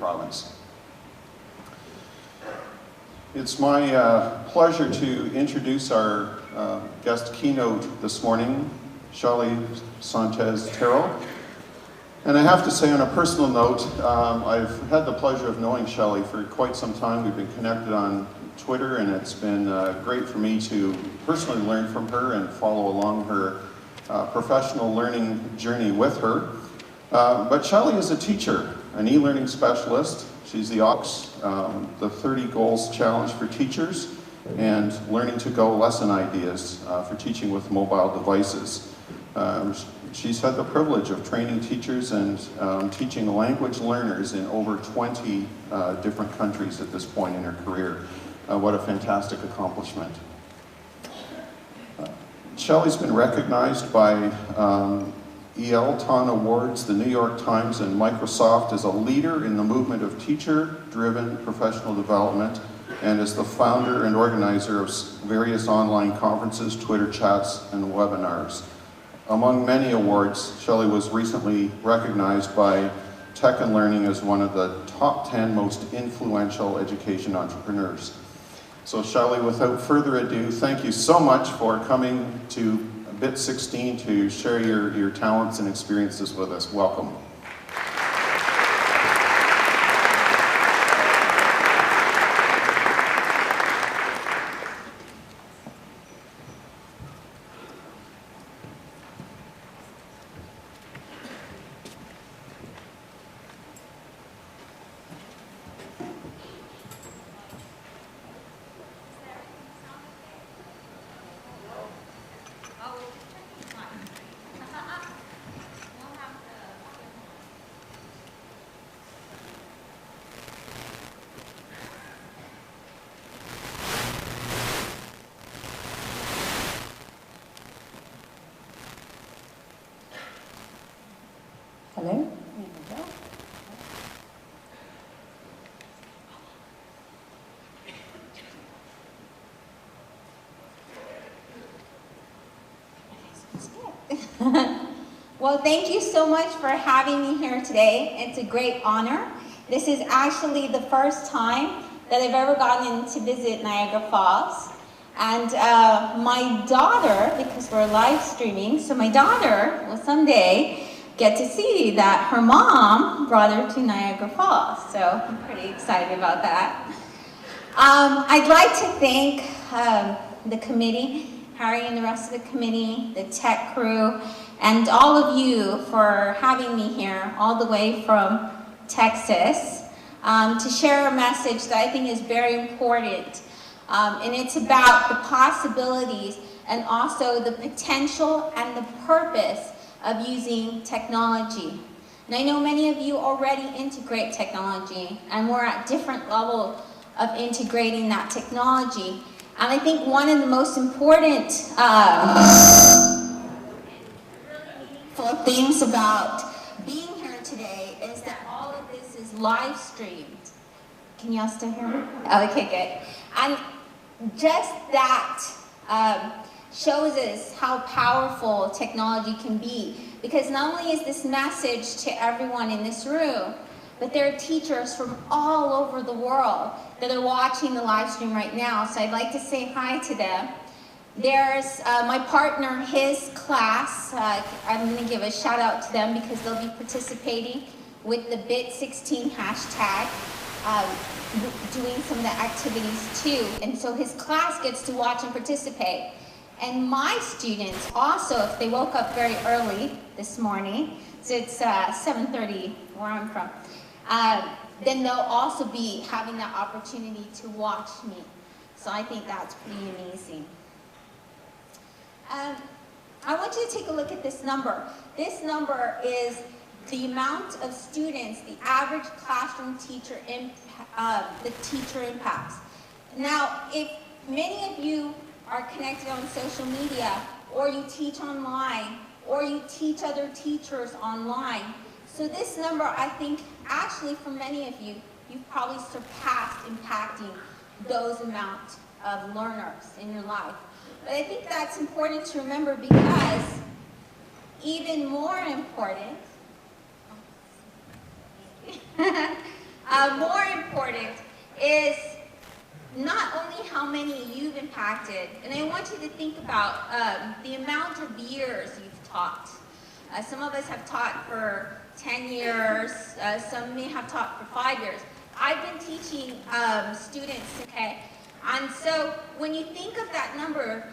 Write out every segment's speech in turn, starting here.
province. It's my pleasure to introduce our guest keynote this morning, Shelly Terrell. And I have to say, on a personal note, I've had the pleasure of knowing Shelly for quite some time. We've been connected on Twitter, and it's been great for me to personally learn from her and follow along her professional learning journey with her. But Shelly is a teacher, an e-learning specialist. She's the the 30 Goals Challenge for Teachers, and Learning to Go lesson ideas for teaching with mobile devices. She's had the privilege of training teachers and teaching language learners in over 20 different countries at this point in her career. What a fantastic accomplishment. Shelly's been recognized by ELTON Awards, the New York Times, and Microsoft as a leader in the movement of teacher-driven professional development, and as the founder and organizer of various online conferences, Twitter chats, and webinars. Among many awards, Shelly was recently recognized by Tech and Learning as one of the top 10 most influential education entrepreneurs. So Shelly, without further ado, thank you so much for coming to Bit 16 to share your talents and experiences with us. Welcome. Hello? There we go. Well, thank you so much for having me here today. It's a great honor. This is actually the first time that I've ever gotten to visit Niagara Falls. And my daughter, because we're live streaming, so my daughter will someday get to see that her mom brought her to Niagara Falls. So I'm pretty excited about that. I'd like to thank the committee, Harry and the rest of the committee, the tech crew, and all of you for having me here all the way from Texas to share a message that I think is very important. And it's about the possibilities and also the potential and the purpose of using technology. And I know many of you already integrate technology, and we're at different levels of integrating that technology. And I think one of the most important things about being here today is that all of this is live streamed. Can y'all still hear me? Okay, good. And just that shows us how powerful technology can be. Because not only is this message to everyone in this room, but there are teachers from all over the world that are watching the live stream right now. So I'd like to say hi to them. There's my partner, his class. I'm going to give a shout out to them because they'll be participating with the Bit16 hashtag, doing some of the activities too. And so his class gets to watch and participate. And my students also, if they woke up very early this morning, so it's 7:30 where I'm from, then they'll also be having that opportunity to watch me. So I think that's pretty amazing. I want you to take a look at this number. This number is the amount of students, the average classroom teacher, the teacher impacts. Now, if many of you are connected on social media, or you teach online, or you teach other teachers online, so this number, I think, actually for many of you, you've probably surpassed impacting those amount of learners in your life. But I think that's important to remember because even more important, more important is not only how many you've impacted, and I want you to think about the amount of years you've taught. Some of us have taught for 10 years, some may have taught for 5 years. I've been teaching students, okay? And so when you think of that number,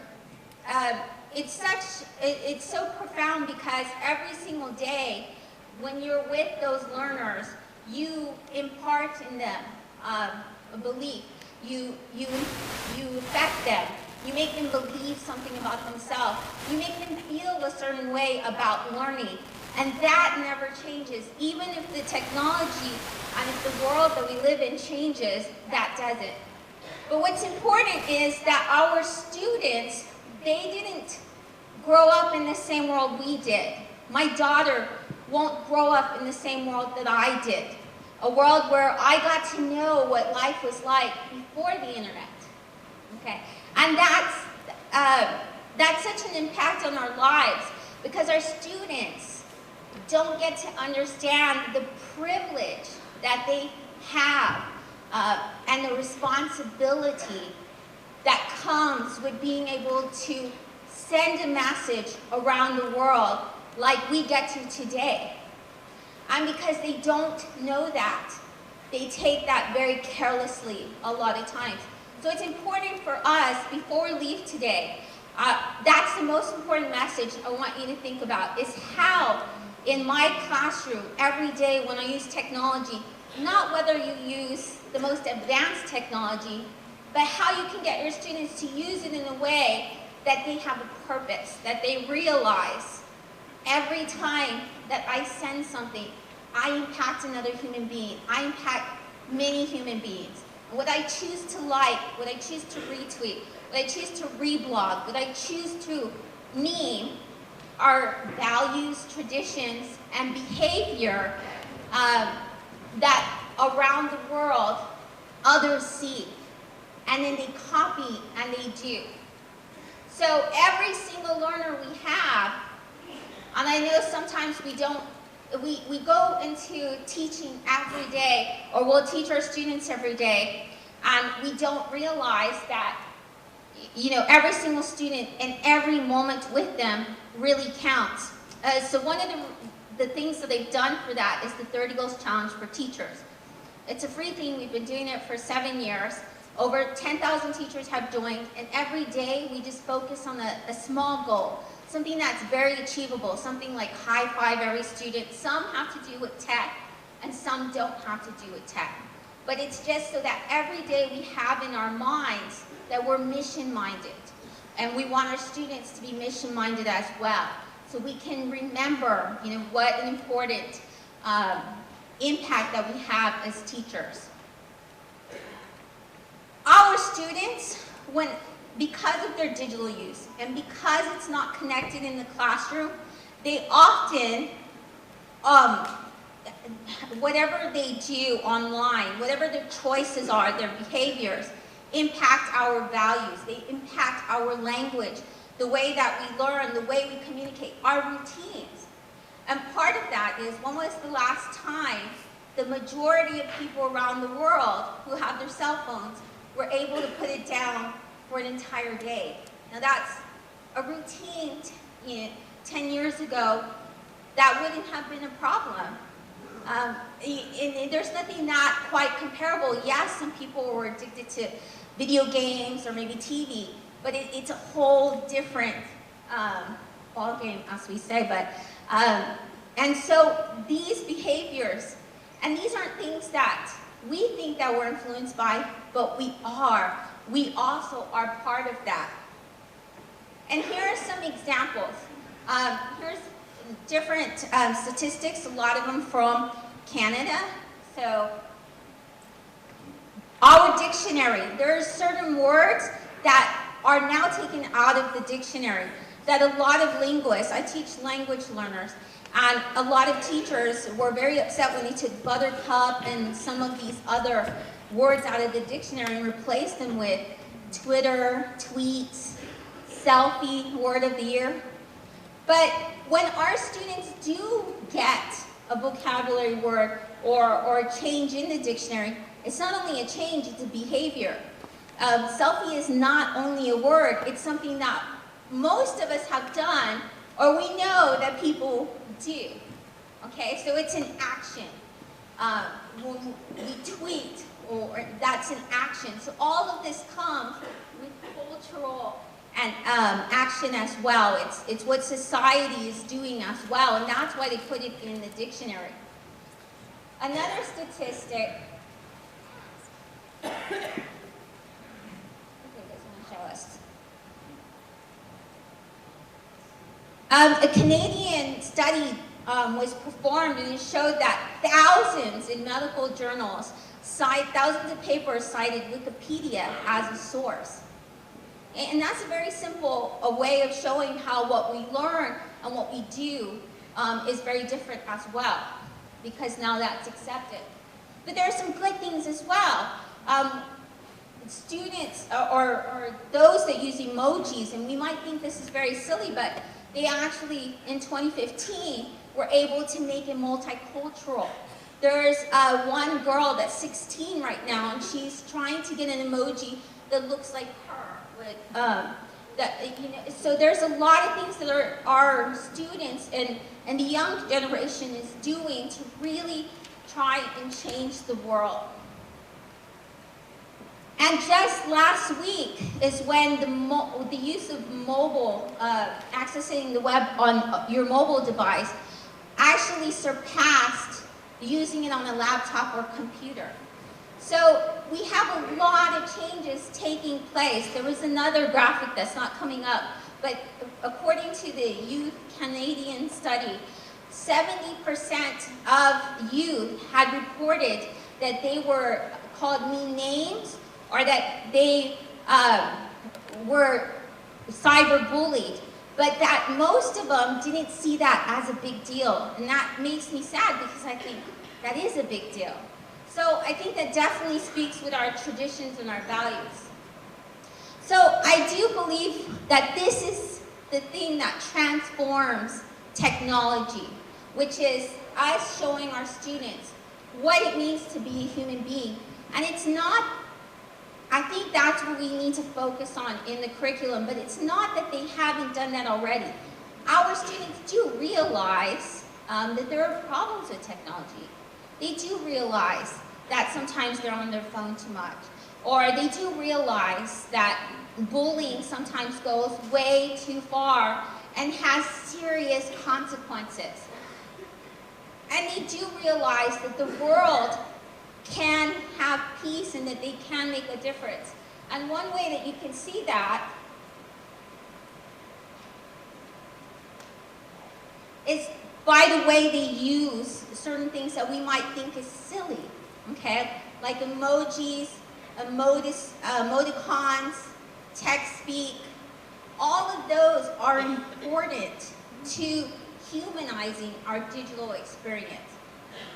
it's so profound because every single day when you're with those learners, you impart in them a belief. You affect them. You make them believe something about themselves. You make them feel a certain way about learning. And that never changes. Even if the technology and if the world that we live in changes, that doesn't. But what's important is that our students, they didn't grow up in the same world we did. My daughter won't grow up in the same world that I did. A world where I got to know what life was like before the internet. Okay? And that's such an impact on our lives because our students don't get to understand the privilege that they have and the responsibility that comes with being able to send a message around the world like we get to today. And because they don't know that, they take that very carelessly a lot of times. So it's important for us, before we leave today, that's the most important message I want you to think about, is how in my classroom, every day when I use technology, not whether you use the most advanced technology, but how you can get your students to use it in a way that they have a purpose, that they realize every time that I send something, I impact another human being. I impact many human beings. What I choose to like, what I choose to retweet, what I choose to reblog, what I choose to meme are values, traditions, and behavior that around the world others see. And then they copy and they do. So every single learner we have, and I know sometimes we go into teaching every day, or we'll teach our students every day, and we don't realize that, you know, every single student and every moment with them really counts. So one of the things that they've done for that is the 30 Goals Challenge for teachers. It's a free thing. We've been doing it for 7 years. Over 10,000 teachers have joined, and every day we just focus on a small goal, something that's very achievable, something like high five every student. Some have to do with tech, and some don't have to do with tech. But it's just so that every day we have in our minds that we're mission-minded, and we want our students to be mission-minded as well, so we can remember, you know, what an important impact that we have as teachers. Our students, because of their digital use and because it's not connected in the classroom, they often, whatever they do online, whatever their choices are, their behaviors, impact our values, they impact our language, the way that we learn, the way we communicate, our routines. And part of that is, when was the last time the majority of people around the world who have their cell phones were able to put it down for an entire day? Now that's a routine, 10 years ago, that wouldn't have been a problem. And there's nothing not quite comparable. Yes, some people were addicted to video games or maybe TV, but it's a whole different ball game, as we say. But and so these behaviors, and these aren't things that we think that we're influenced by, but we are. We also are part of that. And here are some examples. Here's different statistics, a lot of them from Canada. So our dictionary, there are certain words that are now taken out of the dictionary that a lot of linguists, I teach language learners, and a lot of teachers were very upset when they took buttercup and some of these other words out of the dictionary and replaced them with Twitter, tweets, selfie, word of the year. But when our students do get a vocabulary word or a change in the dictionary, it's not only a change, it's a behavior. Selfie is not only a word, it's something that most of us have done, or we know that people do. Okay, so it's an action. When we tweet, or that's an action. So all of this comes with cultural and action as well. It's what society is doing as well, and that's why they put it in the dictionary. Another statistic. Okay, this one show us. A Canadian study was performed, and it showed that thousands in medical journals thousands of papers cited Wikipedia as a source. And that's a very simple way of showing how what we learn and what we do is very different as well, because now that's accepted. But there are some good things as well. Students or those that use emojis, and we might think this is very silly, but they actually, in 2015, were able to make it multicultural. There's one girl that's 16 right now, and she's trying to get an emoji that looks like her. So there's a lot of things that our students and the young generation is doing to really try and change the world. And just last week is when the use of mobile, accessing the web on your mobile device, actually surpassed using it on a laptop or computer. So we have a lot of changes taking place. There was another graphic that's not coming up, but according to the Youth Canadian study, 70% of youth had reported that they were called mean names, or that they were cyberbullied, but that most of them didn't see that as a big deal. And that makes me sad, because I think that is a big deal. So I think that definitely speaks with our traditions and our values. So I do believe that this is the thing that transforms technology, which is us showing our students what it means to be a human being. And it's not, I think that's what we need to focus on in the curriculum, but it's not that they haven't done that already. Our students do realize that there are problems with technology. They do realize that sometimes they're on their phone too much. Or they do realize that bullying sometimes goes way too far and has serious consequences. And they do realize that the world can have peace and that they can make a difference. And one way that you can see that is by the way they use certain things that we might think is silly, okay? Like emojis, emoticons, text speak. All of those are important to humanizing our digital experience.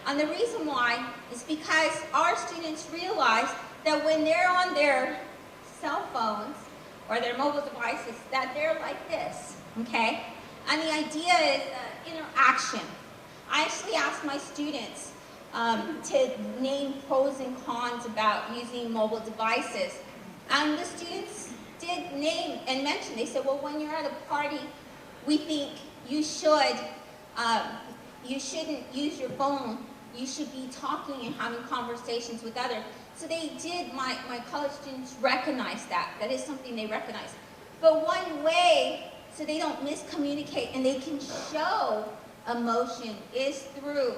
And the reason why is because our students realize that when they're on their cell phones or their mobile devices, that they're like this, okay? And the idea is interaction. I actually asked my students to name pros and cons about using mobile devices. And the students did name and mention, they said, well, when you're at a party, we think you shouldn't use your phone. You should be talking and having conversations with others. So they did, my college students recognize that. That is something they recognize. But one way, so they don't miscommunicate and they can show emotion, is through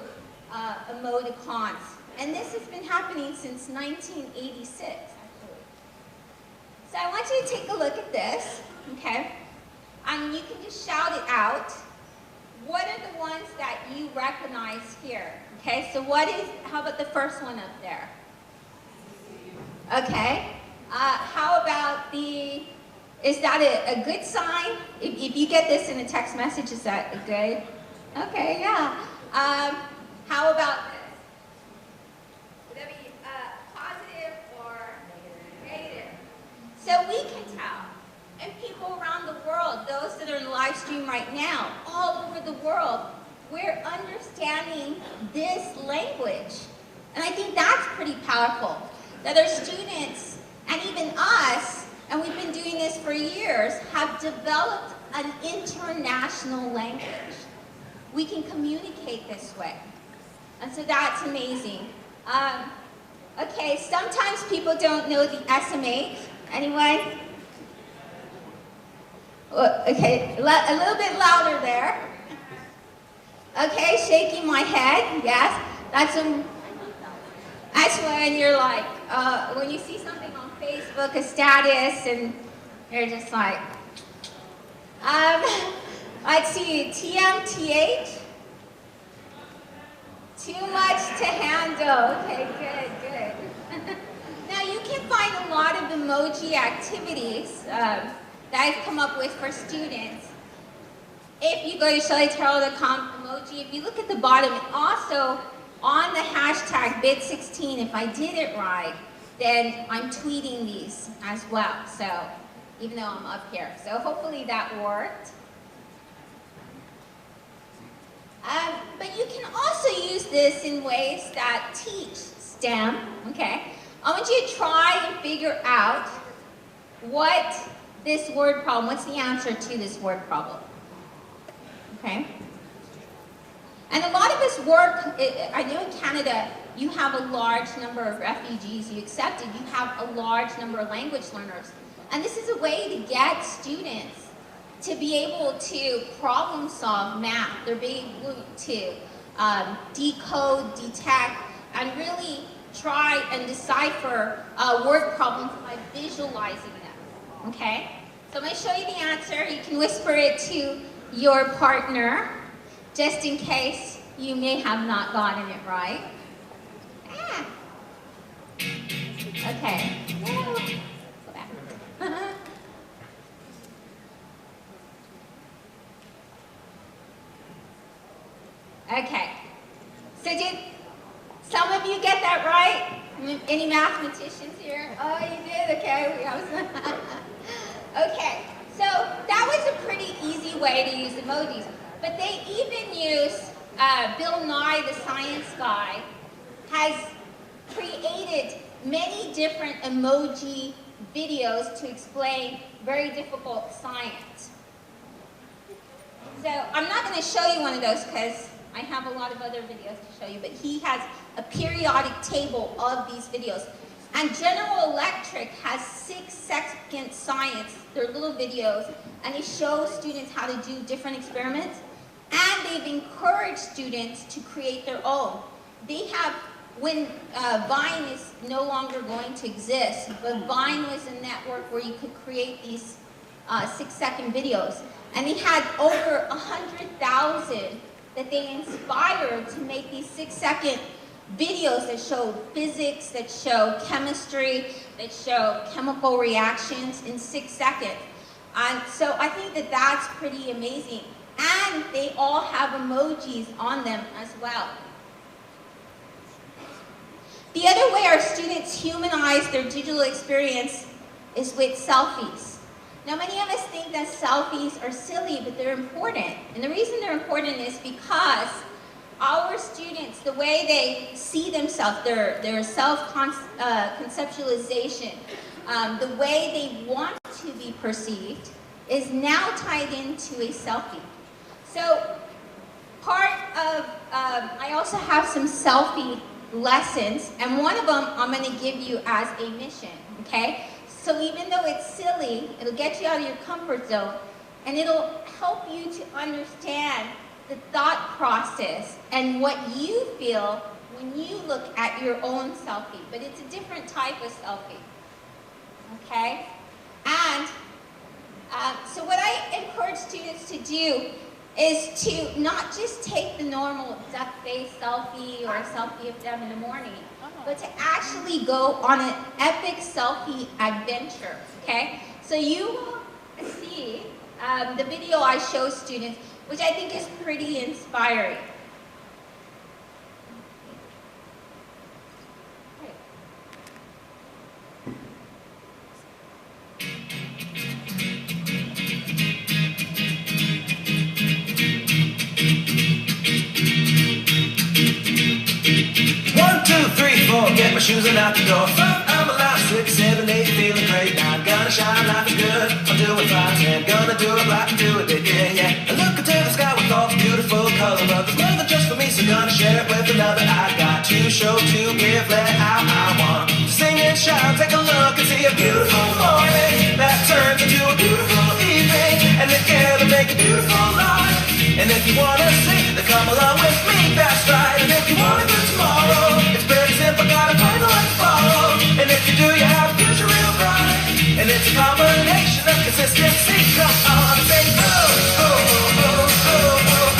emoticons. And this has been happening since 1986, actually. So I want you to take a look at this, okay? And you can just shout it out. What are the ones that you recognize here? Okay, so how about the first one up there? Okay, how about is that a good sign? If you get this in a text message, is that a good? Okay, yeah. How about this? Would that be positive or negative? So we can tell. And people around the world, those that are in the live stream right now, all over the world, we're understanding understanding this language. And I think that's pretty powerful, that our students, and even us, and we've been doing this for years, have developed an international language. We can communicate this way. And so that's amazing. Okay, sometimes people don't know the SMH. Anyone? Okay, a little bit louder there. Okay, shaking my head, yes. That's when you're like, when you see something on Facebook, a status, and you're just like, let's see, TMTH? Too much to handle. Okay, good. Now you can find a lot of emoji activities that I've come up with for students. If you go to shellyterrell.com emoji, if you look at the bottom, and also on the hashtag bit16, if I did it right, then I'm tweeting these as well. So even though I'm up here. So hopefully that worked. But you can also use this in ways that teach STEM, okay? I want you to try and figure out what this word problem, what's the answer to this word problem, okay? And a lot of us work, I know in Canada, you have a large number of refugees you accepted, you have a large number of language learners. And this is a way to get students to be able to problem solve math. They're being able to decode, detect, and really try and decipher word problems by visualizing them, okay? So I'm gonna show you the answer. You can whisper it to your partner, just in case you may have not gotten it right. Okay. Go back. Okay, so did some of you get that right? Any mathematicians here? Oh, you did? Okay. Okay, so that was a pretty easy way to use emojis. But they even use, Bill Nye, the science guy, has created many different emoji videos to explain very difficult science. So I'm not going to show you one of those because I have a lot of other videos to show you, but he has a periodic table of these videos. And General Electric has 6-second science, they're little videos, and they show students how to do different experiments. And they've encouraged students to create their own. They have, when Vine is no longer going to exist, but Vine was a network where you could create these 6-second videos. And they had over 100,000 that they inspired to make these 6-second videos that showed physics, that show chemistry, that show chemical reactions in 6 seconds. And so I think that that's pretty amazing. And they all have emojis on them as well. The other way our students humanize their digital experience is with selfies. Now, many of us think that selfies are silly, but they're important. And the reason they're important is because our students, the way they see themselves, their self-conceptualization, the way they want to be perceived is now tied into a selfie. So part of, I also have some selfie lessons, and one of them I'm going to give you as a mission, okay? So even though it's silly, it'll get you out of your comfort zone, and it'll help you to understand the thought process and what you feel when you look at your own selfie. But it's a different type of selfie, okay? And so what I encourage students to do is to not just take the normal duck-face selfie or a selfie of them in the morning, but to actually go on an epic selfie adventure, okay? So you will see the video I show students, which I think is pretty inspiring. out the door. I'm alive, 6, 7, 8, feeling great. Now I'm gonna shine, life is good. I'm doing fine, and gonna do it right and do it, yeah. I look into the sky with all the beautiful color, but there's more than just for me, so gonna share it with another. I got to show, to give, let out. I want to sing and shout, take a look and see a beautiful morning that turns into a beautiful evening, and together make a beautiful life. And if you wanna sing, then come along with me, that's right. And if you wanna do tomorrow, it's pretty simple, gotta find the one to follow. And if you do, you have a future real bright. And it's a combination of consistency. Come on and say, oh, oh, oh, oh, oh, oh,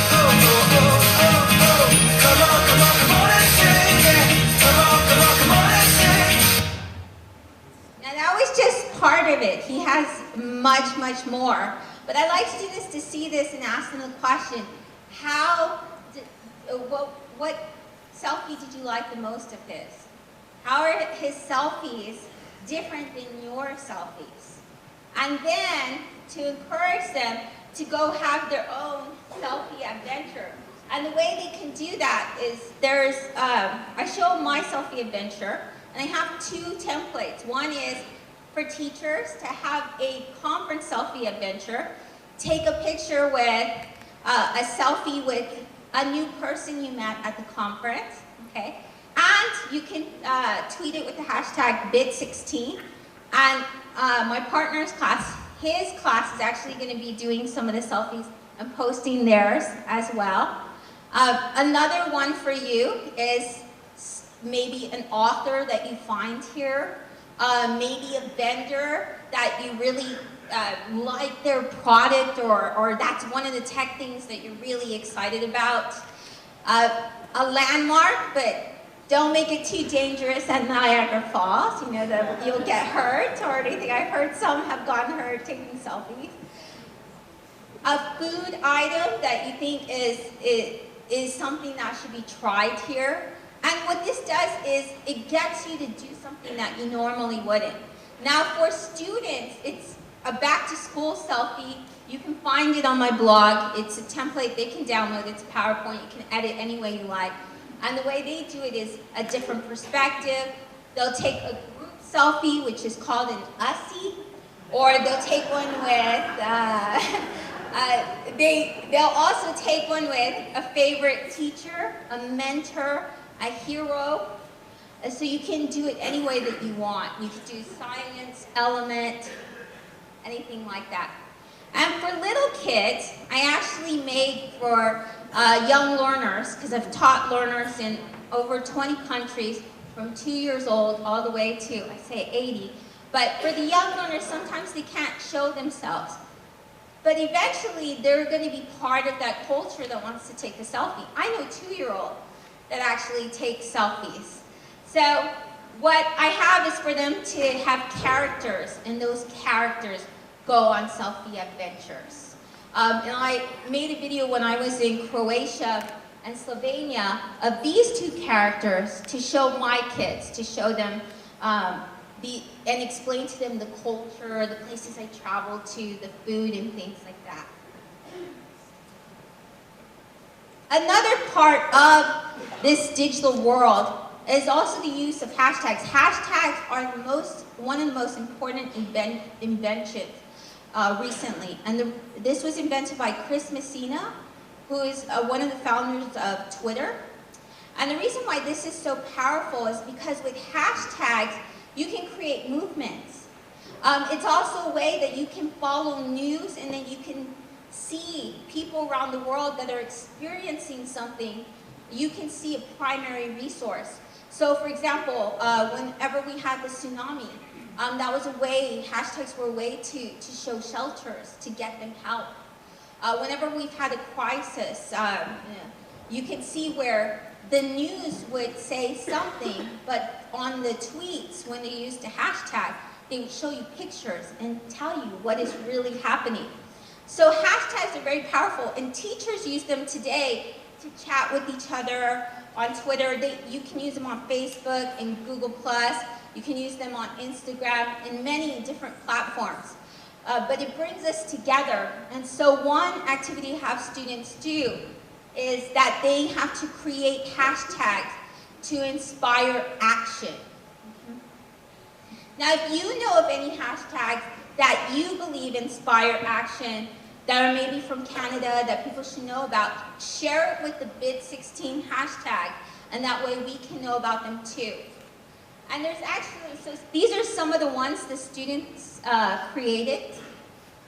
oh, oh, oh, oh, oh. Come on, come on, come on and sing, yeah. Come on, come on, come on and sing. Now that was just part of it. He has much, much more. But I'd like students to see this and ask them the question, what selfie did you like the most of his? How are his selfies different than your selfies? And then to encourage them to go have their own selfie adventure. And the way they can do that is I show my selfie adventure, and I have 2 templates. One is for teachers to have a conference selfie adventure. Take a picture with a selfie with a new person you met at the conference, okay? And you can tweet it with the hashtag bit16. And my partner's class, his class is actually going to be doing some of the selfies and posting theirs as well. Another one for you is maybe an author that you find here, maybe a vendor that you really like their product, or that's one of the tech things that you're really excited about. A landmark, but don't make it too dangerous at Niagara Falls, you know, that you'll get hurt or anything. I've heard some have gotten hurt taking selfies. A food item that you think is something that should be tried here. And what this does is it gets you to do something that you normally wouldn't. Now for students, it's a back-to-school selfie. You can find it on my blog. It's a template they can download. It's PowerPoint. You can edit any way you like. And the way they do it is a different perspective. They'll take a group selfie, which is called an USSI, or they'll take one with, they'll also take one with a favorite teacher, a mentor, a hero. So you can do it any way that you want. You can do science, element, anything like that. And for little kids, I actually made for young learners, because I've taught learners in over 20 countries from 2 years old all the way to, I say 80. But for the young learners, sometimes they can't show themselves. But eventually, they're going to be part of that culture that wants to take a selfie. I know a 2-year-old that actually takes selfies. So what I have is for them to have characters, and those characters go on selfie adventures. And I made a video when I was in Croatia and Slovenia of these 2 characters to show my kids, to show them and explain to them the culture, the places I traveled to, the food and things like that. Another part of this digital world is also the use of hashtags. Hashtags are one of the most important inventions recently. And this was invented by Chris Messina, who is one of the founders of Twitter. And the reason why this is so powerful is because with hashtags, you can create movements. It's also a way that you can follow news, and then you can see people around the world that are experiencing something. You can see a primary resource. So for example, whenever we had the tsunami, that was a way, hashtags were a way to show shelters, to get them help. Whenever we've had a crisis, you can see where the news would say something, but on the tweets, when they used a hashtag, they would show you pictures and tell you what is really happening. So hashtags are very powerful, and teachers use them today to chat with each other on Twitter. You can use them on Facebook and Google+. You can use them on Instagram and many different platforms. But it brings us together. And so one activity I have students do is that they have to create hashtags to inspire action. Now, if you know of any hashtags that you believe inspire action, that are maybe from Canada, that people should know about, share it with the Bit16 hashtag, and that way we can know about them too. And there's actually, so these are some of the ones the students created,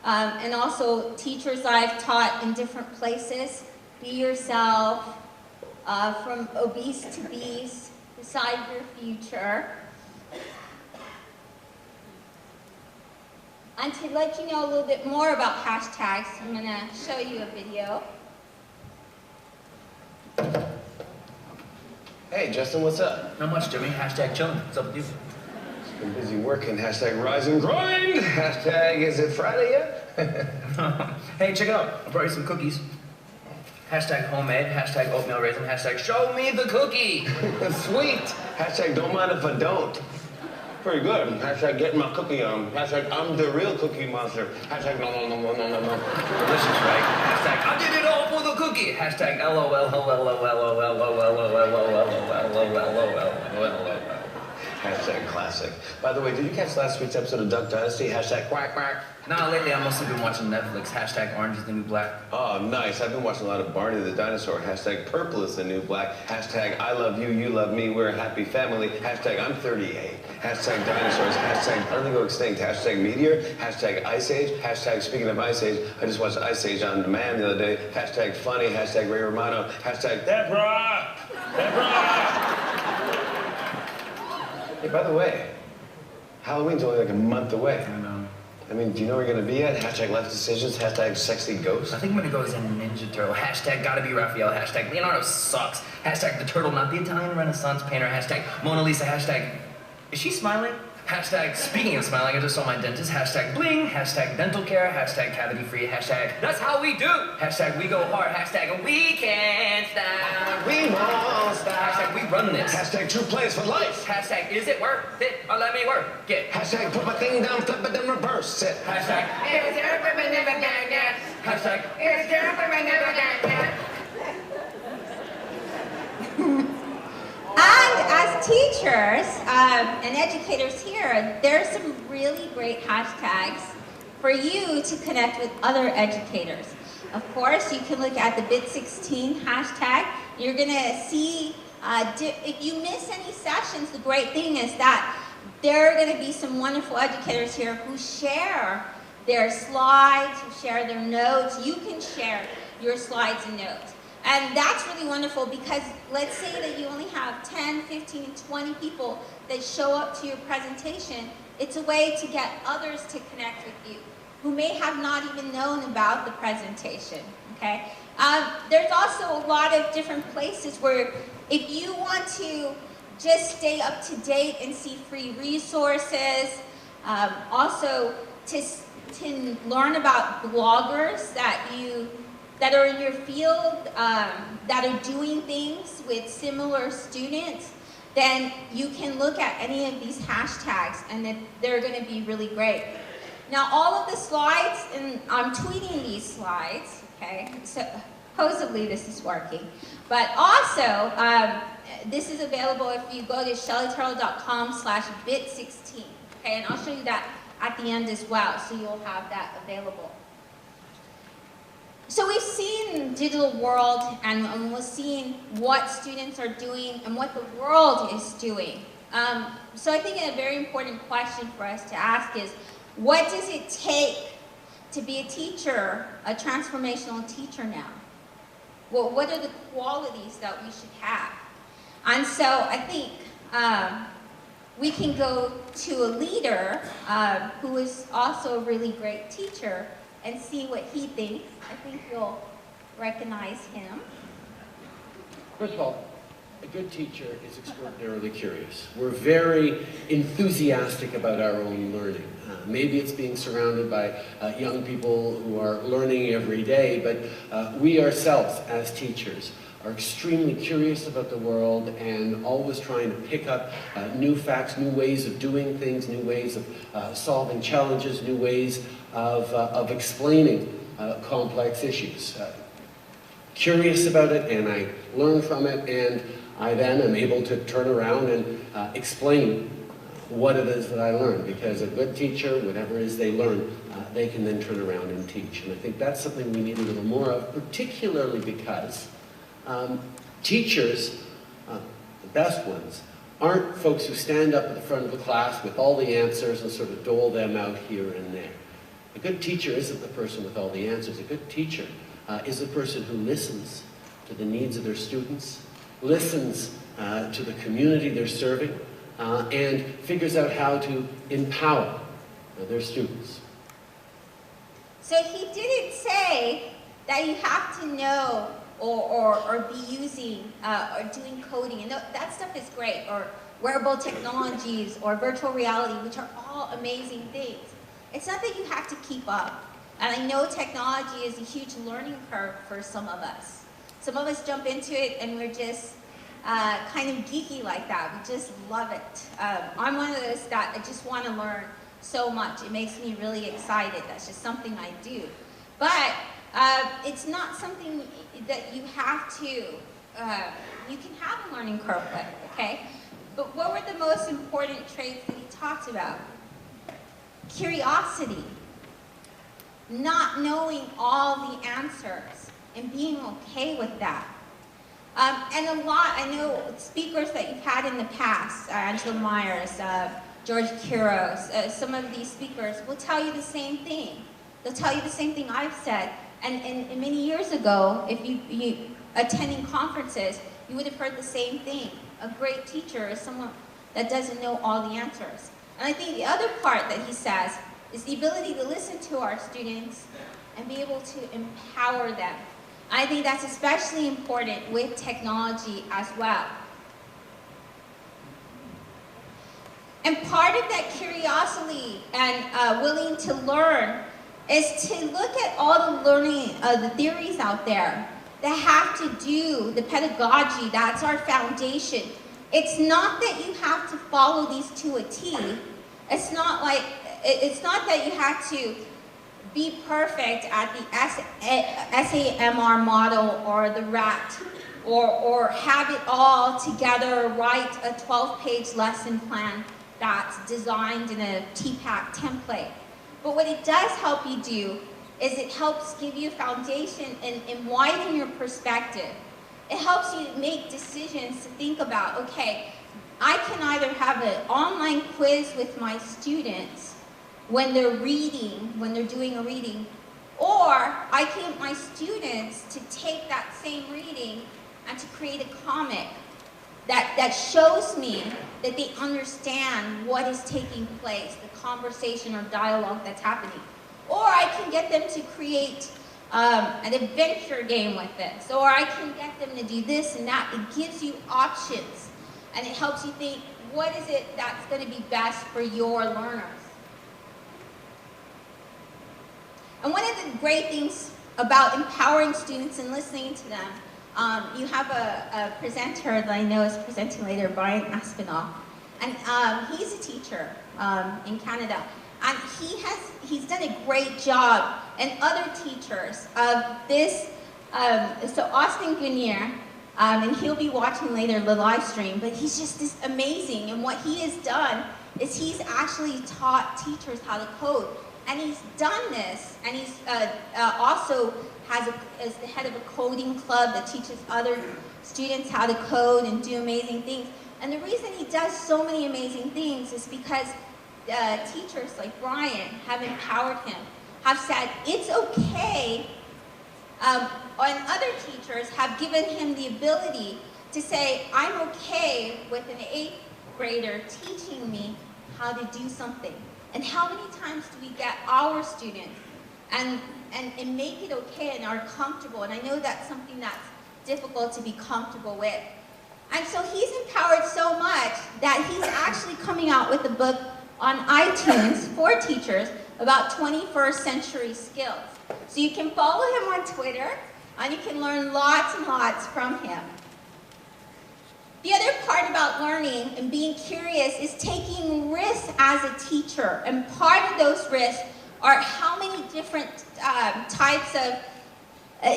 and also teachers I've taught in different places. Be yourself, from obese to beast, decide your future. And to let you know a little bit more about hashtags, I'm going to show you a video. Hey, Justin, what's up? Not much, Jimmy. Hashtag chilling. What's up with you? Just been busy working. Hashtag rise and grind. Hashtag is it Friday yet? Hey, check it out. I brought you some cookies. Hashtag homemade. Hashtag oatmeal raisin. Hashtag show me the cookie. Sweet. Hashtag don't mind if I don't. Pretty good. Hashtag getting my cookie on. Hashtag I'm the real cookie monster. Hashtag no. Delicious, right? Hashtag I did it all for the cookie. Hashtag LOL. Hashtag classic. By the way, did you catch last week's episode of Duck Dynasty? Hashtag quack quack. Nah, lately I've mostly been watching Netflix. Hashtag orange is the new black. Oh, nice. I've been watching a lot of Barney the Dinosaur. Hashtag purple is the new black. Hashtag I love you, you love me, we're a happy family. Hashtag I'm 38. Hashtag dinosaurs. Hashtag I'm gonna go extinct. Hashtag meteor. Hashtag ice age. Hashtag speaking of ice age, I just watched Ice Age on demand the other day. Hashtag funny. Hashtag Ray Romano. Hashtag Deborah. Hey, by the way, Halloween's only like a month away. I know. I mean, do you know where you're gonna be at? Hashtag life decisions. Hashtag sexy ghost. I think I'm gonna go as a Ninja Turtle. Hashtag gotta be Raphael. Hashtag Leonardo sucks. Hashtag the turtle, not the Italian Renaissance painter. Hashtag Mona Lisa. Hashtag is she smiling? Hashtag speaking of smiling, I just saw my dentist. Hashtag bling. Hashtag dental care. Hashtag cavity free. Hashtag that's how we do. Hashtag we go hard. Hashtag we can't stop. We won't stop. Hashtag we run this. Hashtag true plays for life. Hashtag is it worth it or let me work it. Hashtag put my thing down, flip it, then reverse it. Hashtag is there for me never get. Hashtag is there for me never get. And as teachers and educators here, there's some really great hashtags for you to connect with other educators. Of course, you can look at the Bit16 hashtag. You're gonna see, if you miss any sessions, the great thing is that there are gonna be some wonderful educators here who share their slides, who share their notes. You can share your slides and notes. And that's really wonderful because let's say that you only have 10, 15, 20 people that show up to your presentation. It's a way to get others to connect with you who may have not even known about the presentation, okay? There's also a lot of different places where if you want to just stay up to date and see free resources, also to learn about bloggers that are in your field, that are doing things with similar students, then you can look at any of these hashtags and they're gonna be really great. Now all of the slides, and I'm tweeting these slides, okay? So supposedly this is working. But also, this is available if you go to shellyterrell.com/bit16, okay? And I'll show you that at the end as well, so you'll have that available. So we've seen digital world and we've seen what students are doing and what the world is doing. So I think a very important question for us to ask is, what does it take to be a teacher, a transformational teacher now? Well, what are the qualities that we should have? And so I think we can go to a leader who is also a really great teacher and see what he thinks. I think you'll recognize him. First of all, a good teacher is extraordinarily curious. We're very enthusiastic about our own learning. Maybe it's being surrounded by young people who are learning every day, but we ourselves as teachers are extremely curious about the world and always trying to pick up new facts, new ways of doing things, new ways of solving challenges, new ways of explaining complex issues. Curious about it, and I learn from it, and I then am able to turn around and explain what it is that I learned, because a good teacher, whatever it is they learn, they can then turn around and teach. And I think that's something we need a little more of, particularly because teachers, the best ones, aren't folks who stand up at the front of the class with all the answers and sort of dole them out here and there. A good teacher isn't the person with all the answers. A good teacher is the person who listens to the needs of their students, listens to the community they're serving, and figures out how to empower their students. So he didn't say that you have to know or be using or doing coding, and that stuff is great, or wearable technologies or virtual reality, which are all amazing things. It's not that you have to keep up. And I know technology is a huge learning curve for some of us. Some of us jump into it and we're just kind of geeky like that. We just love it. I'm one of those that I just want to learn so much. It makes me really excited. That's just something I do. But it's not something that you have to, you can have a learning curve with, okay? But what were the most important traits that he talked about? Curiosity, not knowing all the answers, and being okay with that. And a lot, I know speakers that you've had in the past, Angela Myers, George Kiros, some of these speakers will tell you the same thing. They'll tell you the same thing I've said. And many years ago, if you attending conferences, you would have heard the same thing. A great teacher is someone that doesn't know all the answers. And I think the other part that he says is the ability to listen to our students and be able to empower them. I think that's especially important with technology as well. And part of that curiosity and willing to learn is to look at all the learning, the theories out there that have to do, the pedagogy, that's our foundation. It's not that you have to follow these to a T. It's not that you have to be perfect at the SAMR model or the RAT, or have it all together, write a 12-page lesson plan that's designed in a TPAC template. But what it does help you do is it helps give you a foundation and widen your perspective. It helps you make decisions to think about, okay, I can either have an online quiz with my students when they're reading, when they're doing a reading, or I can get my students to take that same reading and to create a comic that shows me that they understand what is taking place, the conversation or dialogue that's happening. Or I can get them to create an adventure game with this, or I can get them to do this and that. It gives you options, and it helps you think, what is it that's going to be best for your learners? And one of the great things about empowering students and listening to them, you have a presenter that I know is presenting later, Brian Aspinall, and he's a teacher in Canada. And he's done a great job, and other teachers of this, so Austin Grenier, and he'll be watching later the live stream, but he's just this amazing, and what he has done is he's actually taught teachers how to code, and he's done this, and he's also is the head of a coding club that teaches other students how to code and do amazing things. And the reason he does so many amazing things is because teachers like Brian have empowered him, have said it's okay, and other teachers have given him the ability to say, I'm okay with an 8th grader teaching me how to do something. And how many times do we get our students and make it okay and are comfortable? And I know that's something that's difficult to be comfortable with. And so he's empowered so much that he's actually coming out with a book on iTunes for teachers about 21st century skills. So you can follow him on Twitter, and you can learn lots and lots from him. The other part about learning and being curious is taking risks as a teacher. And part of those risks are how many different types of,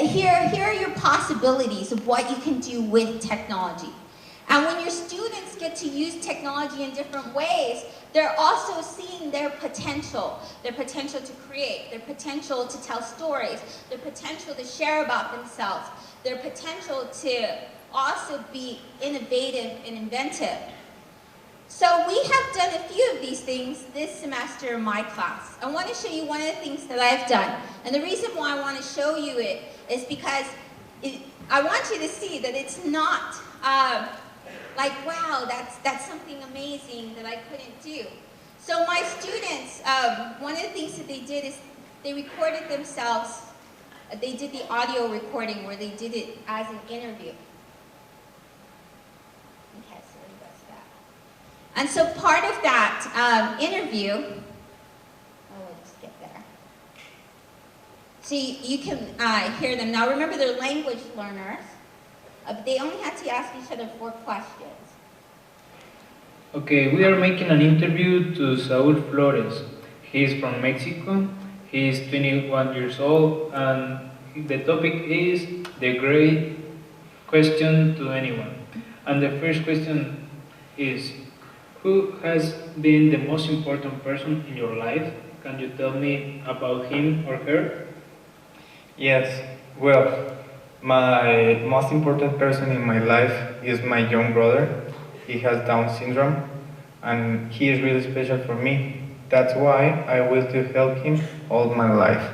here are your possibilities of what you can do with technology. And when your students get to use technology in different ways, they're also seeing their potential to create, their potential to tell stories, their potential to share about themselves, their potential to also be innovative and inventive. So we have done a few of these things this semester in my class. I want to show you one of the things that I've done. And the reason why I want to show you it is because I want you to see that it's not like, wow, that's something amazing that I couldn't do. So my students, one of the things that they did is they recorded themselves. They did the audio recording where they did it as an interview. Okay, so that's that. And so part of that interview, we'll just get there. So you can hear them. Now remember, they're language learners. They only had to ask each other 4 questions. Okay, we are making an interview to Saul Flores. He is from Mexico. He is 21 years old, and the topic is the great question to anyone. And the first question is, who has been the most important person in your life? Can you tell me about him or her? Yes, well, my most important person in my life is my young brother. He has Down syndrome, and he is really special for me. That's why I will to help him all my life.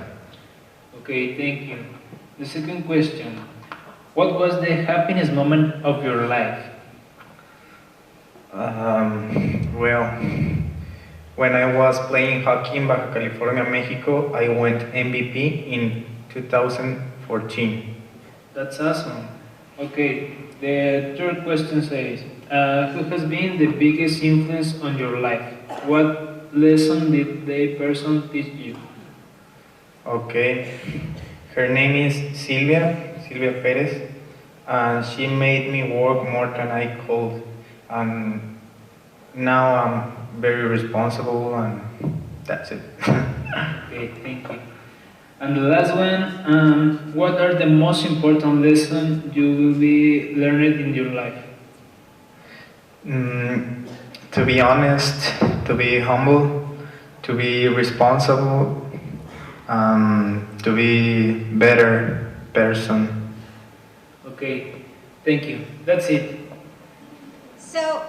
Okay, thank you. The second question, what was the happiest moment of your life? Well, when I was playing hockey in Baja California, Mexico, I went MVP in 2014. That's awesome. Okay, the third question says, who has been the biggest influence on your life? What lesson did the person teach you? Okay, her name is Silvia Perez, and she made me work more than I could. And now I'm very responsible, and that's it. Okay, thank you. And the last one, what are the most important lessons you will be learning in your life? To be honest, to be humble, to be responsible, to be better person. Okay, thank you. That's it. So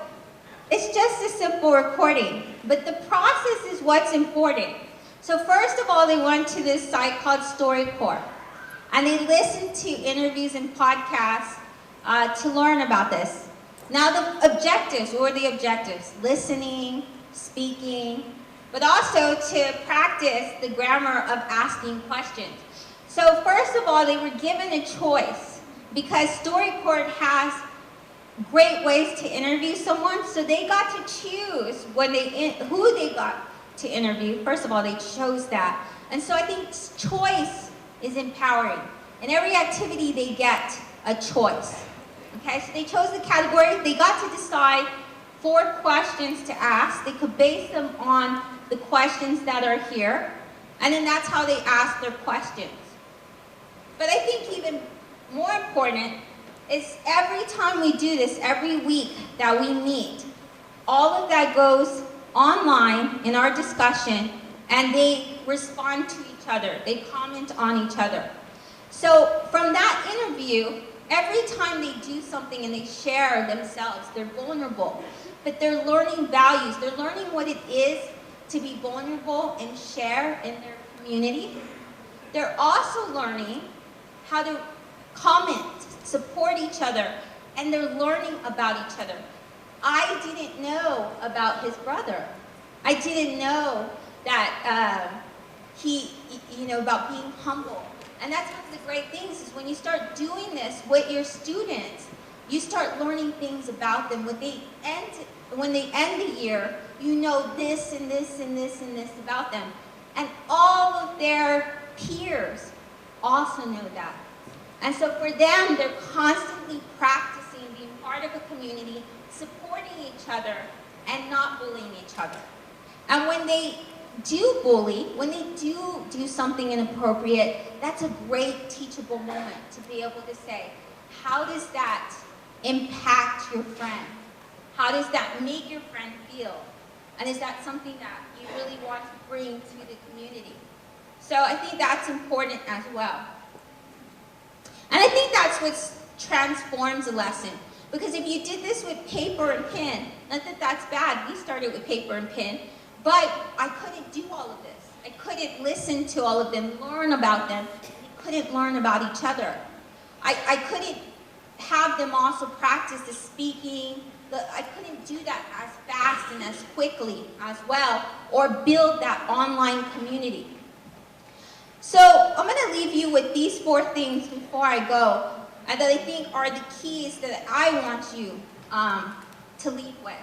it's just a simple recording, but the process is what's important. So first of all, they went to this site called StoryCorps, and they listened to interviews and podcasts to learn about this. Now the objectives, what were the objectives? Listening, speaking, but also to practice the grammar of asking questions. So first of all, they were given a choice because StoryCorps has great ways to interview someone, so they got to choose who they got to interview. First of all, they chose that. And so I think choice is empowering. In every activity, they get a choice. Okay, so they chose the category. They got to decide 4 questions to ask. They could base them on the questions that are here. And then that's how they ask their questions. But I think even more important is every time we do this, every week that we meet, all of that goes online in our discussion, and they respond to each other. They comment on each other. So from that interview, every time they do something and they share themselves, they're vulnerable, but they're learning values. They're learning what it is to be vulnerable and share in their community. They're also learning how to comment, support each other, and they're learning about each other. I didn't know about his brother. I didn't know that about being humble. And that's one of the great things is when you start doing this with your students, you start learning things about them. When they end the year, you know this and this and this and this about them. And all of their peers also know that. And so for them, they're constantly practicing being part of a community, supporting each other, and not bullying each other. And when they do bully, when they do something inappropriate, that's a great teachable moment to be able to say, how does that impact your friend? How does that make your friend feel? And is that something that you really want to bring to the community? So I think that's important as well. And I think that's what transforms a lesson. Because if you did this with paper and pen, not that that's bad, we started with paper and pen, but I couldn't do all of this. I couldn't listen to all of them, learn about them. I couldn't learn about each other. I couldn't have them also practice the speaking. I couldn't do that as fast and as quickly as well, or build that online community. So I'm going to leave you with these 4 things before I go, and that I think are the keys that I want you to leave with.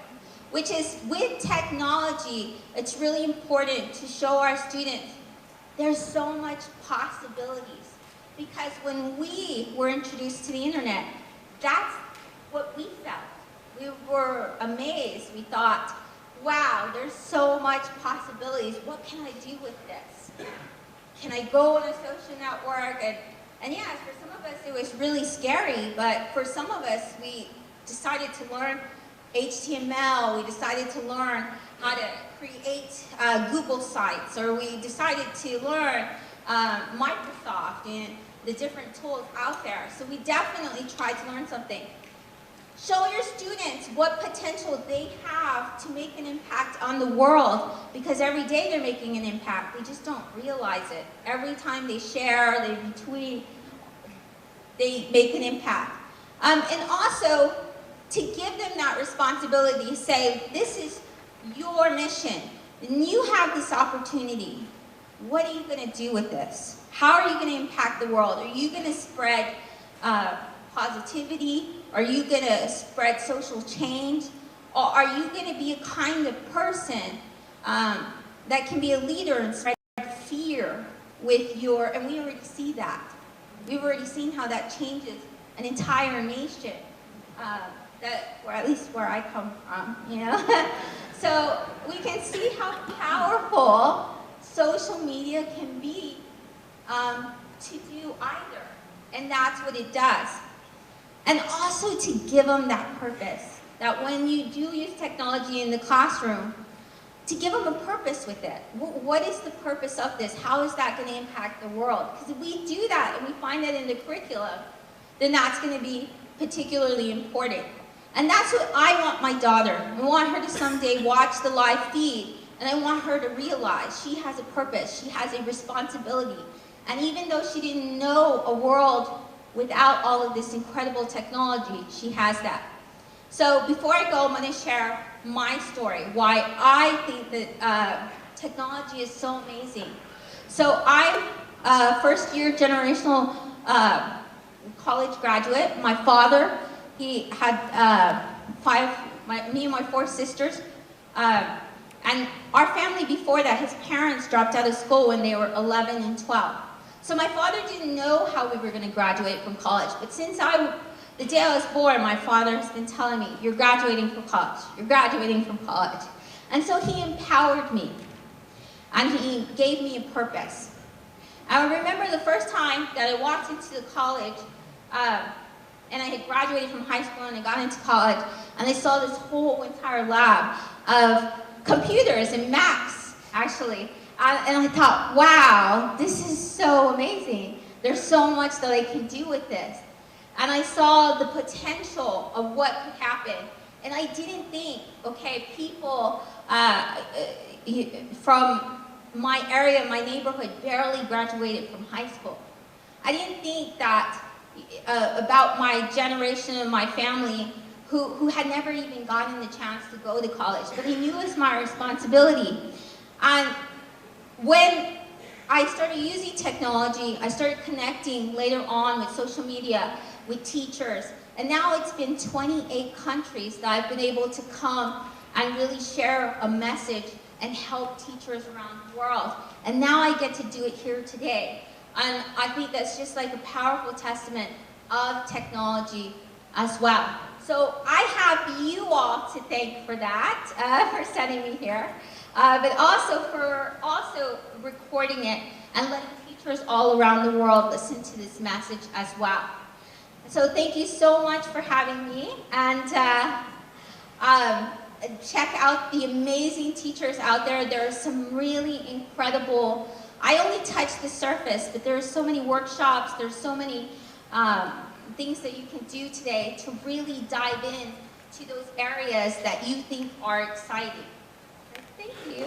Which is, with technology, it's really important to show our students there's so much possibilities. Because when we were introduced to the internet, that's what we felt. We were amazed. We thought, wow, there's so much possibilities. What can I do with this? Can I go on a social network? And yes, for some of us it was really scary, but for some of us we decided to learn HTML, we decided to learn how to create Google sites, or we decided to learn Microsoft and the different tools out there. So we definitely tried to learn something. Show your students what potential they have to make an impact on the world, because every day they're making an impact. They just don't realize it. Every time they share, they retweet, they make an impact. And also, to give them that responsibility, say, this is your mission, and you have this opportunity. What are you going to do with this? How are you going to impact the world? Are you going to spread positivity? Are you going to spread social change? Or are you going to be a kind of person that can be a leader and spread fear with your, and we already see that. We've already seen how that changes an entire nation, or at least where I come from, you know? So we can see how powerful social media can be to do either, and that's what it does. And also to give them that purpose, that when you do use technology in the classroom, to give them a purpose with it. What is the purpose of this? How is that going to impact the world? Because if we do that and we find that in the curriculum, then that's going to be particularly important. And that's what I want my daughter. I want her to someday watch the live feed, and I want her to realize she has a purpose, she has a responsibility. And even though she didn't know a world without all of this incredible technology, she has that. So before I go, I'm going to share my story, why I think that technology is so amazing. So I'm a first-year generational college graduate. My father, he had me and my 4 sisters. And our family before that, his parents dropped out of school when they were 11 and 12. So my father didn't know how we were going to graduate from college. But since the day I was born, my father has been telling me, you're graduating from college. You're graduating from college. And so he empowered me. And he gave me a purpose. I remember the first time that I walked into the college, and I had graduated from high school and I got into college, and I saw this whole entire lab of computers and Macs, actually. And I thought, wow, this is so amazing. There's so much that I can do with this. And I saw the potential of what could happen. And I didn't think, okay, people from my area, my neighborhood, barely graduated from high school. I didn't think that about my generation and my family who had never even gotten the chance to go to college. But I knew it was my responsibility. And when I started using technology, I started connecting later on with social media, with teachers, and now it's been 28 countries that I've been able to come and really share a message and help teachers around the world. And now I get to do it here today. And I think that's just like a powerful testament of technology as well. So I have you all to thank for that, for sending me here, but also for recording it and letting teachers all around the world listen to this message as well. So thank you so much for having me, and check out the amazing teachers out there. There are some really incredible, I only touched the surface, but there are so many workshops, there's so many things that you can do today to really dive in to those areas that you think are exciting. Thank you.